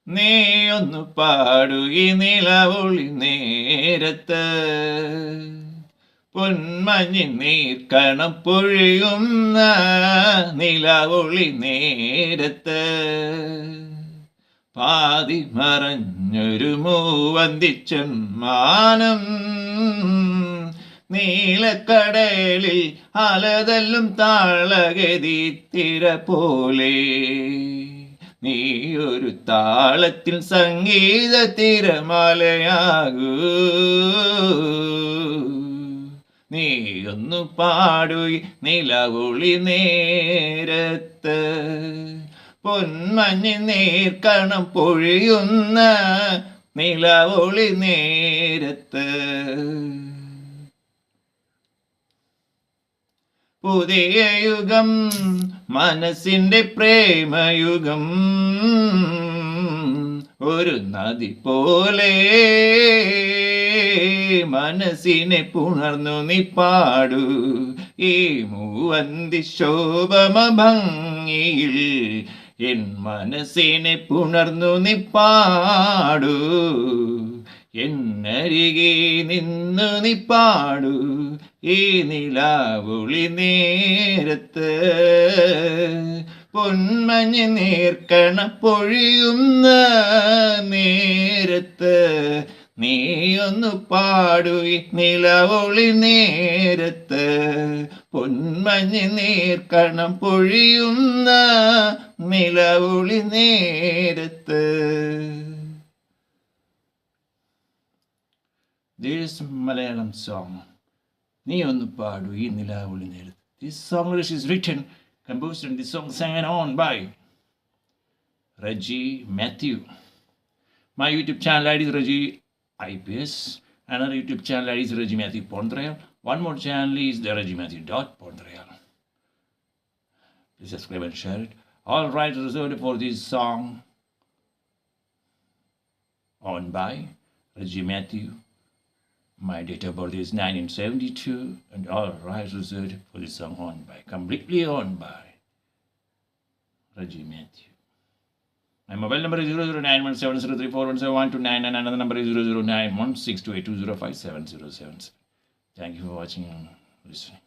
നീ ഒന്ന് പാടു ഈ നിലവൊളി നേരത്ത്, പൊന്മഞ്ഞിൻ നീർക്കണം പൊഴിയുന്ന നിലവൊളി നേരത്ത്, പാതി മറഞ്ഞൊരു മൂവന്തിച്ചെമ്മാനം നീലക്കടലിൽ അലതല്ലും താളഗതി തിര പോലെ, നീ ഒരു താളത്തിൽ സംഗീത തിരമാലയാകൂ, നീ ഒന്ന് പാടു നിലവൊളി നേരത്ത്, പൊന്മഞ്ഞ് നീർക്കണം പൊഴിയുന്ന നിലവൊളി നേരത്ത്. പുതിയ യുഗം മനസ്സിന്റെ പ്രേമയുഗം, ഒരു നദി പോലെ മനസ്സിനെ പുണർന്നു നീ പാടു ഈ മൂവന്തി ശോഭമ ഭംഗിയിൽ, എൻ മനസ്സിനെ പുണർന്നു നീ പാടു, എന്നരികെ നിന്നു നീ പാടു ഈ നിലാവൊളി നേരത്ത്, പൊന്മഞ്ഞ് നീർക്കണ പൊഴിയുന്ന നേരത്ത്, നീ ഒന്ന് പാടു ഈ നിലവൊളി നേരത്ത്, പൊന്മഞ്ഞ് നീർക്കണം പൊഴിയുന്ന നിലവൊളി നേരത്ത്. This Malayalam song, നീ ഒന്ന് പാടു ഈ നിലാവൊളി നേരത്ത്. This song is written, composed, and this song sang on by Reggie Matthew. My YouTube channel ID is Reggie IPS. Another YouTube channel ID is Reggie Matthew Pondrayal. One more channel is the Reggie Matthew Pondrayal. Please subscribe and share it. All rights reserved for this song owned by Reggie Matthew. My date of birth is 1972, and all rights reserved for this song completely owned by Reggie Matthew. My mobile number is 0091703417129, and another number is 0091628205707. Thank you for watching and listening.